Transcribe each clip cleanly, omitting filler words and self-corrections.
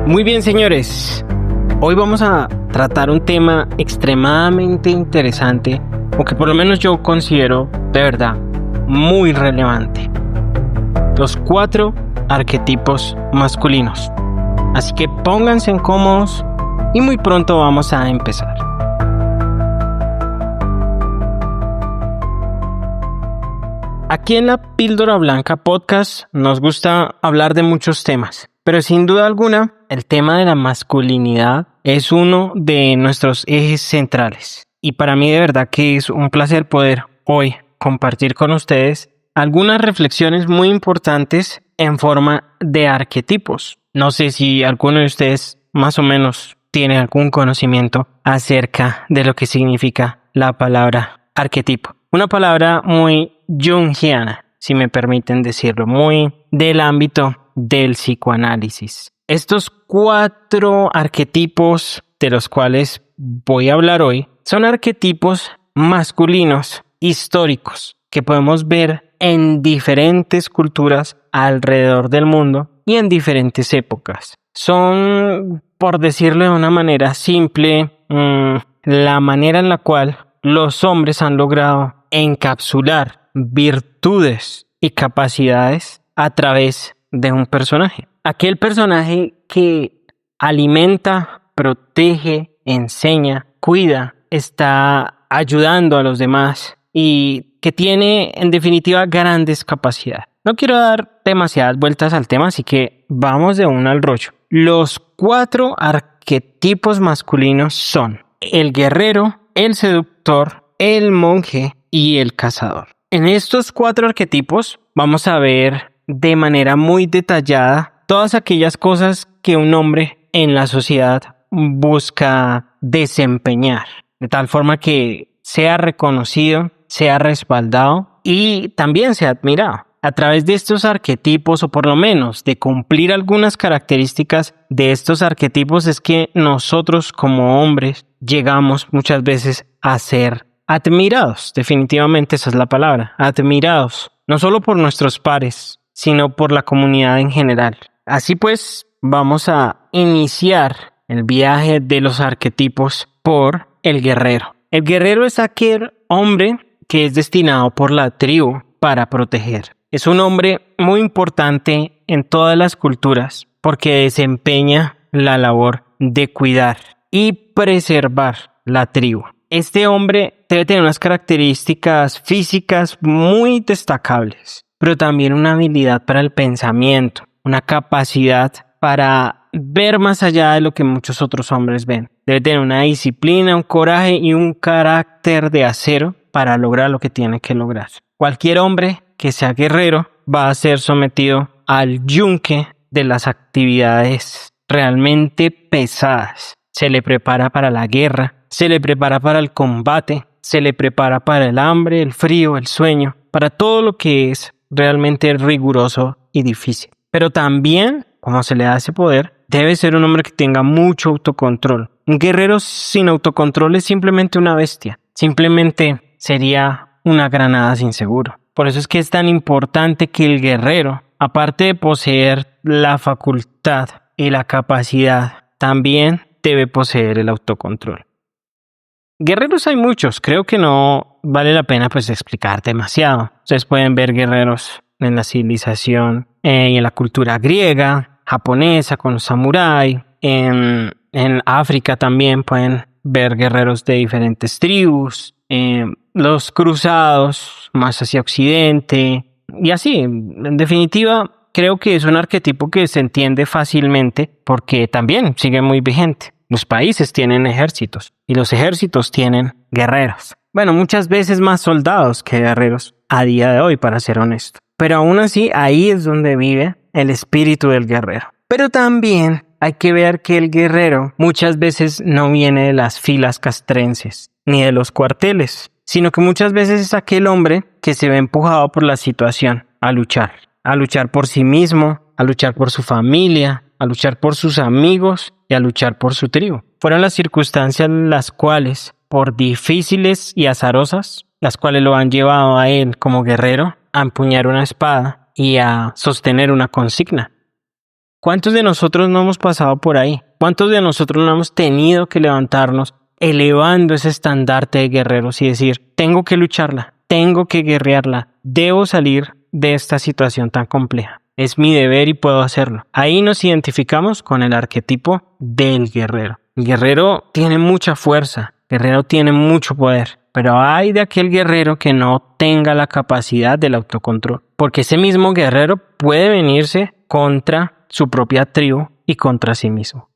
Muy bien, señores. Hoy vamos a tratar un tema extremadamente interesante, o que por lo menos yo considero de verdad muy relevante. Los 4 arquetipos masculinos. Así que pónganse cómodos y muy pronto vamos a empezar. Aquí en la Píldora Blanca Podcast nos gusta hablar de muchos temas, pero sin duda alguna el tema de la masculinidad es uno de nuestros ejes centrales. Y para mí de verdad que es un placer poder hoy compartir con ustedes algunas reflexiones muy importantes en forma de arquetipos. No sé si alguno de ustedes más o menos tiene algún conocimiento acerca de lo que significa la palabra arquetipo. Una palabra muy junguiana, si me permiten decirlo, muy del ámbito del psicoanálisis. Estos 4 arquetipos de los cuales voy a hablar hoy son arquetipos masculinos históricos que podemos ver en diferentes culturas alrededor del mundo y en diferentes épocas. Son, por decirlo de una manera simple, la manera en la cual los hombres han logrado encapsular virtudes y capacidades a través de un personaje. Aquel personaje que alimenta, protege, enseña, cuida, está ayudando a los demás y que tiene en definitiva grandes capacidades. No quiero dar demasiadas vueltas al tema, así que vamos de uno al rollo. Los 4 arquetipos masculinos son el guerrero, el seductor, el monje y el cazador. En estos 4 arquetipos vamos a ver de manera muy detallada todas aquellas cosas que un hombre en la sociedad busca desempeñar, de tal forma que sea reconocido, sea respaldado y también sea admirado. A través de estos arquetipos, o por lo menos de cumplir algunas características de estos arquetipos, es que nosotros como hombres llegamos muchas veces a ser admirados. Definitivamente esa es la palabra, admirados, no solo por nuestros pares, sino por la comunidad en general. Así pues, vamos a iniciar el viaje de los arquetipos por el guerrero. El guerrero es aquel hombre que es destinado por la tribu para proteger. Es un hombre muy importante en todas las culturas porque desempeña la labor de cuidar y preservar la tribu. Este hombre debe tener unas características físicas muy destacables, pero también una habilidad para el pensamiento, una capacidad para ver más allá de lo que muchos otros hombres ven. Debe tener una disciplina, un coraje y un carácter de acero para lograr lo que tiene que lograr. Cualquier hombre que sea guerrero va a ser sometido al yunque de las actividades realmente pesadas. Se le prepara para la guerra, se le prepara para el combate, se le prepara para el hambre, el frío, el sueño, para todo lo que es realmente riguroso y difícil. Pero también, como se le da ese poder, debe ser un hombre que tenga mucho autocontrol. Un guerrero sin autocontrol es simplemente una bestia. Simplemente sería una granada sin seguro. Por eso es que es tan importante que el guerrero, aparte de poseer la facultad y la capacidad, también debe poseer el autocontrol. Guerreros hay muchos, creo que no vale la pena explicar demasiado. Ustedes pueden ver guerreros en la civilización y en la cultura griega, japonesa, con los samuráis. En África también pueden ver guerreros de diferentes tribus. Los cruzados más hacia occidente y así. En definitiva, creo que es un arquetipo que se entiende fácilmente porque también sigue muy vigente. Los países tienen ejércitos y los ejércitos tienen guerreros. Bueno, muchas veces más soldados que guerreros a día de hoy, para ser honesto. Pero aún así, ahí es donde vive el espíritu del guerrero. Pero también hay que ver que el guerrero muchas veces no viene de las filas castrenses ni de los cuarteles, sino que muchas veces es aquel hombre que se ve empujado por la situación a luchar por sí mismo, a luchar por su familia, a luchar por sus amigos y a luchar por su tribu. Fueron las circunstancias las cuales, por difíciles y azarosas, las cuales lo han llevado a él como guerrero a empuñar una espada y a sostener una consigna. ¿Cuántos de nosotros no hemos pasado por ahí? ¿Cuántos de nosotros no hemos tenido que levantarnos elevando ese estandarte de guerreros y decir, tengo que lucharla, tengo que guerrearla, debo salir de esta situación tan compleja? Es mi deber y puedo hacerlo. Ahí nos identificamos con el arquetipo del guerrero. El guerrero tiene mucha fuerza, el guerrero tiene mucho poder, pero hay de aquel guerrero que no tenga la capacidad del autocontrol, porque ese mismo guerrero puede venirse contra su propia tribu y contra sí mismo.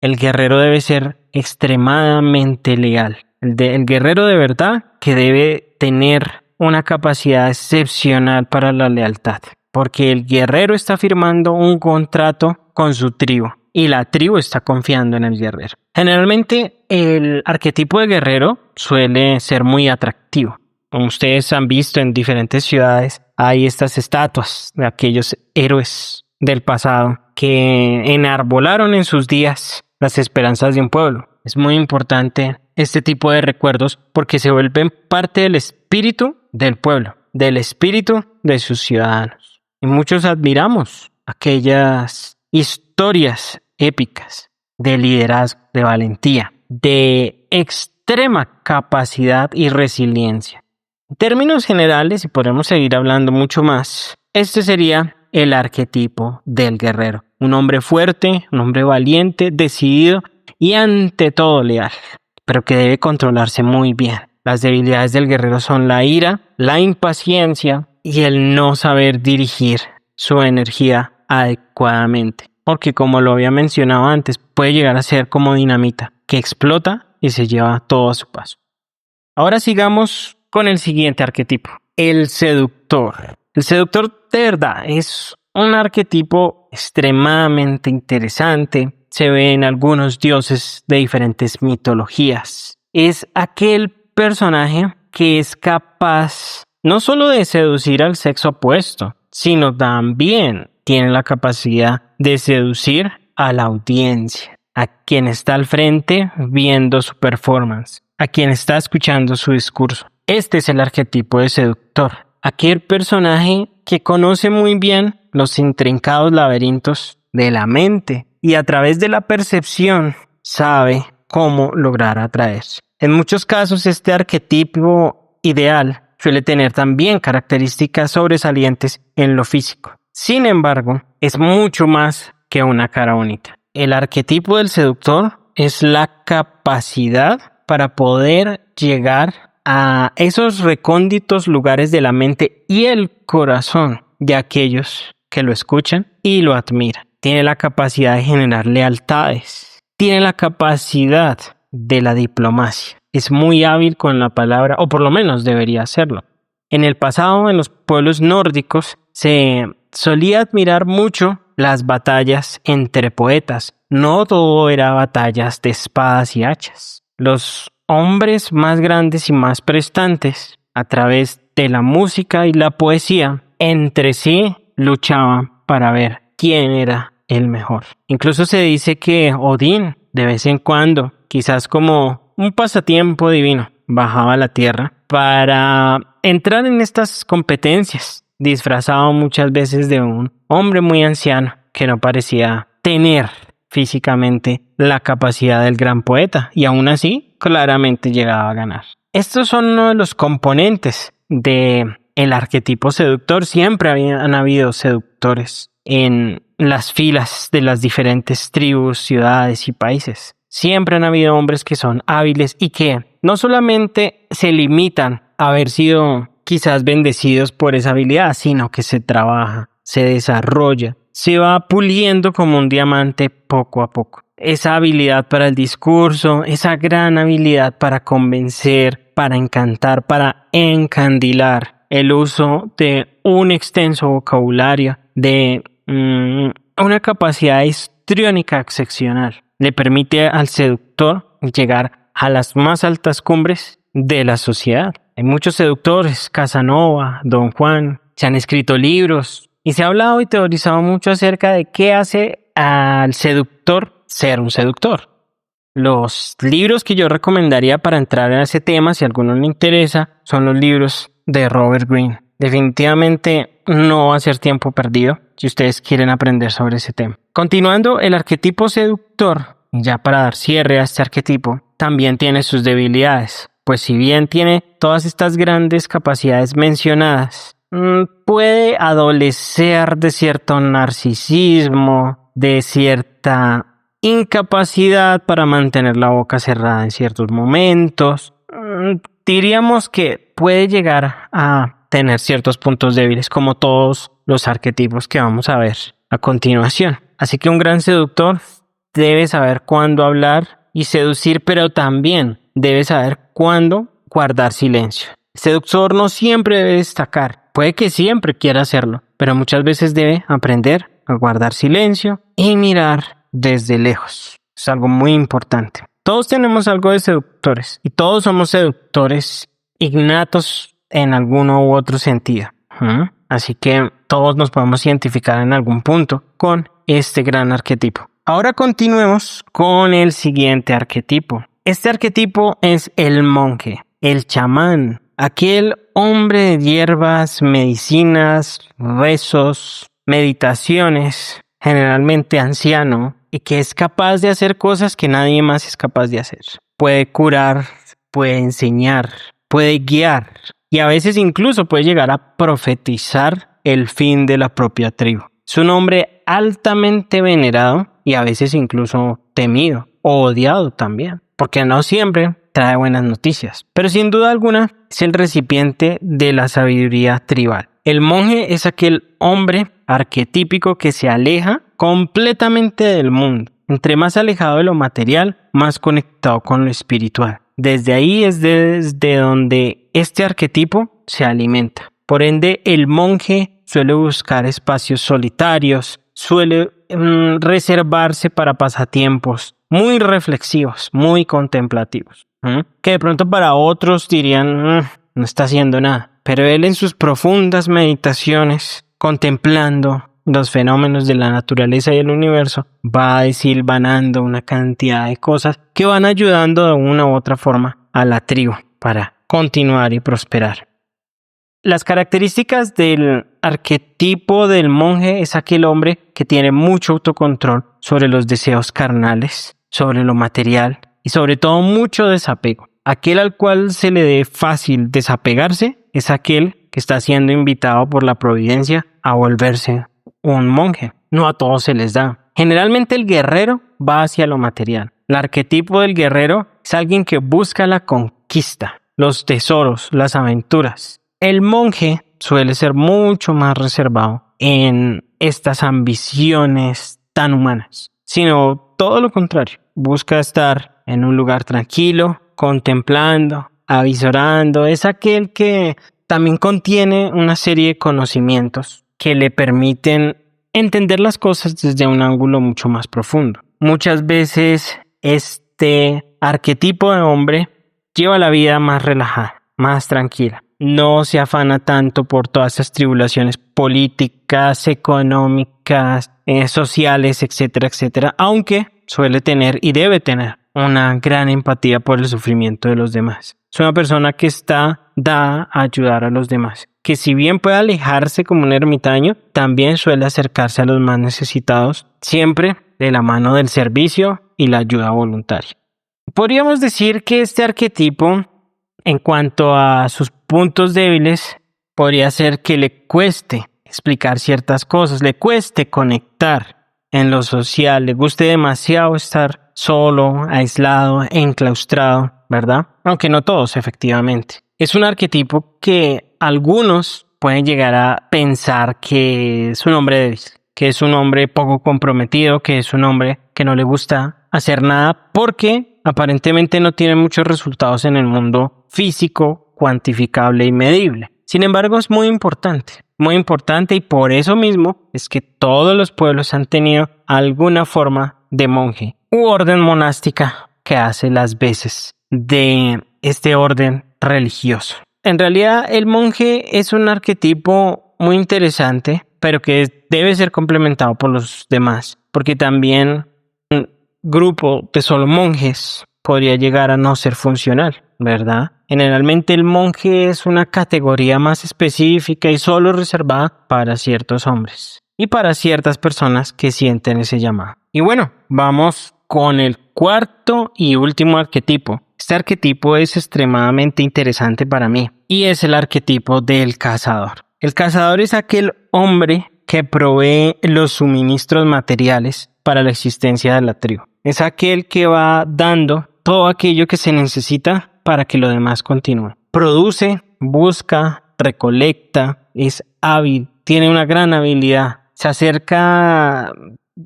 El guerrero debe ser extremadamente leal. El guerrero de verdad que debe tener una capacidad excepcional para la lealtad, porque el guerrero está firmando un contrato con su tribu y la tribu está confiando en el guerrero. Generalmente el arquetipo de guerrero suele ser muy atractivo. Como ustedes han visto en diferentes ciudades, hay estas estatuas de aquellos héroes del pasado que enarbolaron en sus días las esperanzas de un pueblo. Es muy importante este tipo de recuerdos porque se vuelven parte del espíritu del pueblo, del espíritu de sus ciudadanos. Y muchos admiramos aquellas historias épicas de liderazgo, de valentía, de extrema capacidad y resiliencia. En términos generales, y podemos seguir hablando mucho más, este sería el arquetipo del guerrero. Un hombre fuerte, un hombre valiente, decidido y ante todo leal, pero que debe controlarse muy bien. Las debilidades del guerrero son la ira, la impaciencia y el no saber dirigir su energía adecuadamente. Porque como lo había mencionado antes, puede llegar a ser como dinamita, que explota y se lleva todo a su paso. Ahora sigamos con el siguiente arquetipo, el seductor. El seductor de verdad es un arquetipo extremadamente interesante. Se ve en algunos dioses de diferentes mitologías. Es aquel personaje que es capaz no solo de seducir al sexo opuesto, sino también tiene la capacidad de seducir a la audiencia, a quien está al frente viendo su performance, a quien está escuchando su discurso. Este es el arquetipo de seductor, aquel personaje que conoce muy bien los intrincados laberintos de la mente y a través de la percepción sabe cómo lograr atraerse. En muchos casos este arquetipo ideal suele tener también características sobresalientes en lo físico. Sin embargo, es mucho más que una cara bonita. El arquetipo del seductor es la capacidad para poder llegar a esos recónditos lugares de la mente y el corazón de aquellos que lo escuchan y lo admiran. Tiene la capacidad de generar lealtades. Tiene la capacidad de la diplomacia. Es muy hábil con la palabra, o por lo menos debería hacerlo. En el pasado, en los pueblos nórdicos, se solía admirar mucho las batallas entre poetas. No todo era batallas de espadas y hachas. Los hombres más grandes y más prestantes, a través de la música y la poesía, entre sí luchaban para ver quién era el mejor. Incluso se dice que Odín, de vez en cuando, quizás como un pasatiempo divino, bajaba a la tierra para entrar en estas competencias, disfrazado muchas veces de un hombre muy anciano que no parecía tener físicamente la capacidad del gran poeta y aún así claramente llegaba a ganar. Estos son uno de los componentes del arquetipo seductor. Siempre han habido seductores en las filas de las diferentes tribus, ciudades y países. Siempre han habido hombres que son hábiles y que no solamente se limitan a haber sido quizás bendecidos por esa habilidad, sino que se trabaja, se desarrolla, se va puliendo como un diamante poco a poco. Esa habilidad para el discurso, esa gran habilidad para convencer, para encantar, para encandilar, el uso de un extenso vocabulario, de una capacidad histriónica excepcional, le permite al seductor llegar a las más altas cumbres de la sociedad. Hay muchos seductores, Casanova, Don Juan, se han escrito libros y se ha hablado y teorizado mucho acerca de qué hace al seductor ser un seductor. Los libros que yo recomendaría para entrar en ese tema, si a alguno le interesa, son los libros de Robert Greene. definitivamente no va a ser tiempo perdido si ustedes quieren aprender sobre ese tema. Continuando, el arquetipo seductor, ya para dar cierre a este arquetipo, también tiene sus debilidades, pues si bien tiene todas estas grandes capacidades mencionadas, puede adolecer de cierto narcisismo, de cierta incapacidad para mantener la boca cerrada en ciertos momentos. Diríamos que puede llegar a tener ciertos puntos débiles, como todos los arquetipos que vamos a ver a continuación. Así que un gran seductor debe saber cuándo hablar y seducir, pero también debe saber cuándo guardar silencio. El seductor no siempre debe destacar, puede que siempre quiera hacerlo, pero muchas veces debe aprender a guardar silencio y mirar desde lejos. Es algo muy importante. Todos tenemos algo de seductores y todos somos seductores innatos en alguno u otro sentido. Así que todos nos podemos identificar en algún punto con este gran arquetipo. Ahora continuemos con el siguiente arquetipo. Este arquetipo es el monje, el chamán, aquel hombre de hierbas, medicinas, rezos, meditaciones, generalmente anciano, y que es capaz de hacer cosas que nadie más es capaz de hacer. Puede curar, puede enseñar, puede guiar y a veces incluso puede llegar a profetizar el fin de la propia tribu. Es un hombre altamente venerado y a veces incluso temido o odiado también, porque no siempre trae buenas noticias, pero sin duda alguna es el recipiente de la sabiduría tribal. El monje es aquel hombre arquetípico que se aleja completamente del mundo. Entre más alejado de lo material, más conectado con lo espiritual. Desde ahí es desde donde este arquetipo se alimenta. Por ende, el monje suele buscar espacios solitarios, suele reservarse para pasatiempos muy reflexivos, muy contemplativos, que de pronto para otros dirían, no está haciendo nada. Pero él en sus profundas meditaciones, contemplando los fenómenos de la naturaleza y el universo, va desilvanando una cantidad de cosas que van ayudando de una u otra forma a la tribu para continuar y prosperar. Las características del arquetipo del monje es aquel hombre que tiene mucho autocontrol sobre los deseos carnales, sobre lo material y sobre todo mucho desapego. Aquel al cual se le dé fácil desapegarse es aquel que está siendo invitado por la providencia a volverse un monje. No a todos se les da. Generalmente el guerrero va hacia lo material. El arquetipo del guerrero es alguien que busca la conquista, los tesoros, las aventuras. El monje suele ser mucho más reservado en estas ambiciones tan humanas, sino todo lo contrario. Busca estar en un lugar tranquilo, contemplando, avisorando. Es aquel que también contiene una serie de conocimientos que le permiten entender las cosas desde un ángulo mucho más profundo. Muchas veces este arquetipo de hombre lleva la vida más relajada, más tranquila. No se afana tanto por todas esas tribulaciones políticas, económicas, sociales, etcétera, etcétera, aunque suele tener y debe tener una gran empatía por el sufrimiento de los demás. Es una persona que está dada a ayudar a los demás, que si bien puede alejarse como un ermitaño, también suele acercarse a los más necesitados, siempre de la mano del servicio y la ayuda voluntaria. Podríamos decir que este arquetipo, en cuanto a sus puntos débiles, podría ser que le cueste explicar ciertas cosas, le cueste conectar en lo social, le guste demasiado estar solo, aislado, enclaustrado, ¿verdad? Aunque no todos, efectivamente. Es un arquetipo que algunos pueden llegar a pensar que es un hombre débil, que es un hombre poco comprometido, que es un hombre que no le gusta hacer nada porque aparentemente no tiene muchos resultados en el mundo físico, cuantificable y medible. Sin embargo, es muy importante y por eso mismo es que todos los pueblos han tenido alguna forma de monje u orden monástica que hace las veces de este orden religioso. En realidad, el monje es un arquetipo muy interesante, pero que debe ser complementado por los demás, porque también un grupo de solo monjes podría llegar a no ser funcional, ¿verdad? Generalmente el monje es una categoría más específica y solo reservada para ciertos hombres y para ciertas personas que sienten ese llamado. Y bueno, vamos con el cuarto y último arquetipo. Este arquetipo es extremadamente interesante para mí y es el arquetipo del cazador. El cazador es aquel hombre que provee los suministros materiales para la existencia de la tribu. Es aquel que va dando todo aquello que se necesita para que lo demás continúe. Produce, busca, recolecta, es hábil, tiene una gran habilidad. Se acerca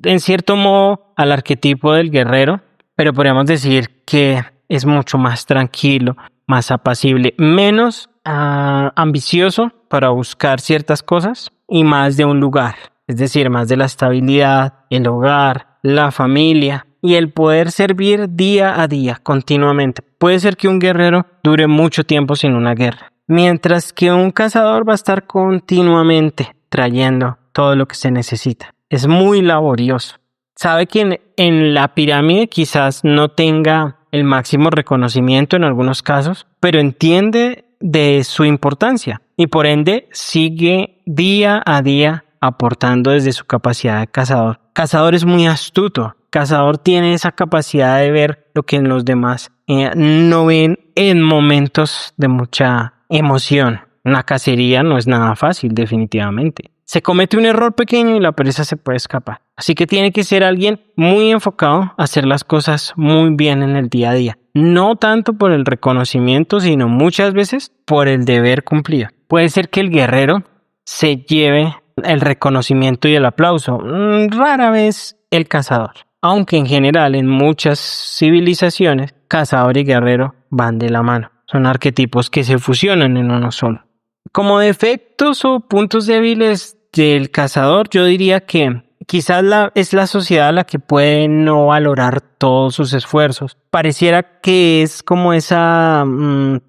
en cierto modo al arquetipo del guerrero, pero podríamos decir que es mucho más tranquilo, más apacible, menos ambicioso para buscar ciertas cosas y más de un lugar, es decir, más de la estabilidad, el hogar, la familia y el poder servir día a día, continuamente. Puede ser que un guerrero dure mucho tiempo sin una guerra, mientras que un cazador va a estar continuamente trayendo todo lo que se necesita. Es muy laborioso. Sabe que en la pirámide quizás no tenga el máximo reconocimiento en algunos casos, pero entiende de su importancia y por ende sigue día a día aportando desde su capacidad de cazador. Cazador es muy astuto. Cazador tiene esa capacidad de ver lo que los demás no ven en momentos de mucha emoción. Una cacería no es nada fácil, definitivamente. Se comete un error pequeño y la presa se puede escapar. Así que tiene que ser alguien muy enfocado a hacer las cosas muy bien en el día a día. No tanto por el reconocimiento, sino muchas veces por el deber cumplido. Puede ser que el guerrero se lleve el reconocimiento y el aplauso. Rara vez el cazador. Aunque en general en muchas civilizaciones, cazador y guerrero van de la mano. Son arquetipos que se fusionan en uno solo. Como defectos o puntos débiles del cazador, yo diría que quizás es la sociedad la que puede no valorar todos sus esfuerzos. Pareciera que es como esa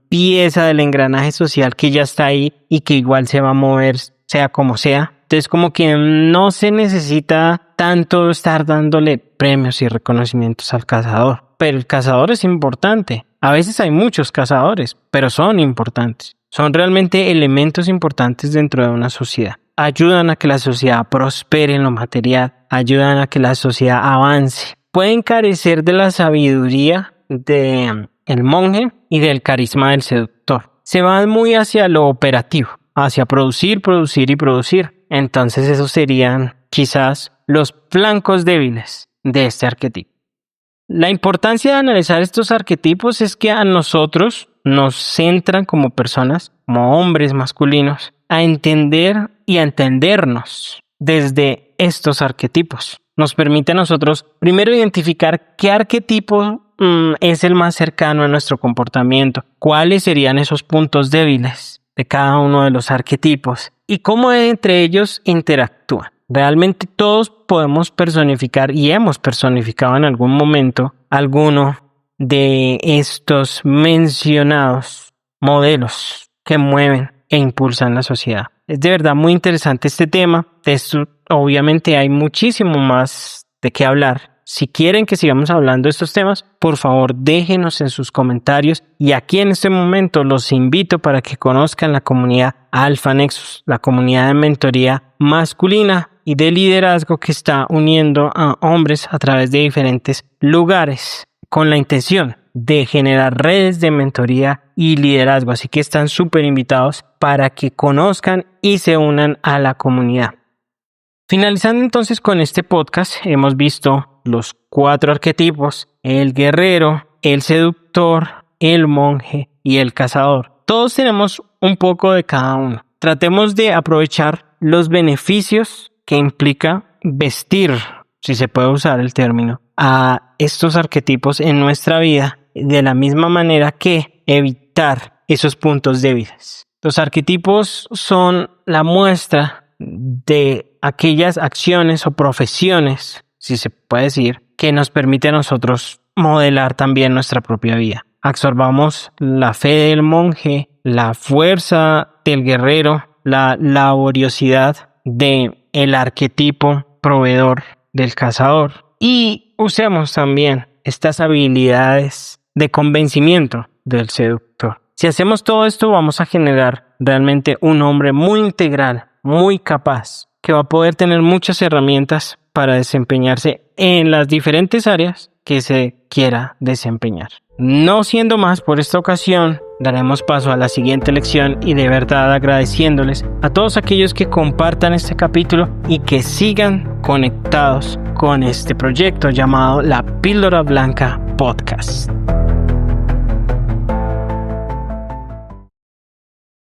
pieza del engranaje social que ya está ahí y que igual se va a mover sea como sea. Entonces como que no se necesita tanto estar dándole premios y reconocimientos al cazador. Pero el cazador es importante. A veces hay muchos cazadores, pero son importantes. Son realmente elementos importantes dentro de una sociedad. Ayudan a que la sociedad prospere en lo material. Ayudan a que la sociedad avance. Pueden carecer de la sabiduría del monje y del carisma del seductor. Se van muy hacia lo operativo, hacia producir, producir y producir. Entonces esos serían quizás los flancos débiles de este arquetipo. La importancia de analizar estos arquetipos es que a nosotros nos centran como personas, como hombres masculinos, a entender y a entendernos desde estos arquetipos. Nos permite a nosotros primero identificar qué arquetipo es el más cercano a nuestro comportamiento, cuáles serían esos puntos débiles de cada uno de los arquetipos y cómo entre ellos interactúan. Realmente todos podemos personificar y hemos personificado en algún momento alguno de estos mencionados modelos que mueven e impulsan la sociedad. Es de verdad muy interesante este tema. De esto obviamente hay muchísimo más de qué hablar. Si quieren que sigamos hablando de estos temas, por favor déjenos en sus comentarios y aquí en este momento los invito para que conozcan la comunidad Alpha Nexus, la comunidad de mentoría masculina y de liderazgo que está uniendo a hombres a través de diferentes lugares con la intención de generar redes de mentoría y liderazgo. Así que están súper invitados para que conozcan y se unan a la comunidad. Finalizando entonces con este podcast, hemos visto los 4 arquetipos: el guerrero, el seductor, el monje y el cazador. Todos tenemos un poco de cada uno. Tratemos de aprovechar los beneficios que implica vestir, si se puede usar el término, a estos arquetipos en nuestra vida, de la misma manera que evitar esos puntos débiles. Los arquetipos son la muestra de aquellas acciones o profesiones, si se puede decir, que nos permite a nosotros modelar también nuestra propia vida. Absorbamos la fe del monje, la fuerza del guerrero, la laboriosidad del arquetipo proveedor del cazador y usemos también estas habilidades de convencimiento del seductor. Si hacemos todo esto, vamos a generar realmente un hombre muy integral, muy capaz, que va a poder tener muchas herramientas para desempeñarse en las diferentes áreas que se quiera desempeñar. No siendo más por esta ocasión, daremos paso a la siguiente lección y de verdad agradeciéndoles a todos aquellos que compartan este capítulo y que sigan conectados con este proyecto llamado La Píldora Blanca Podcast.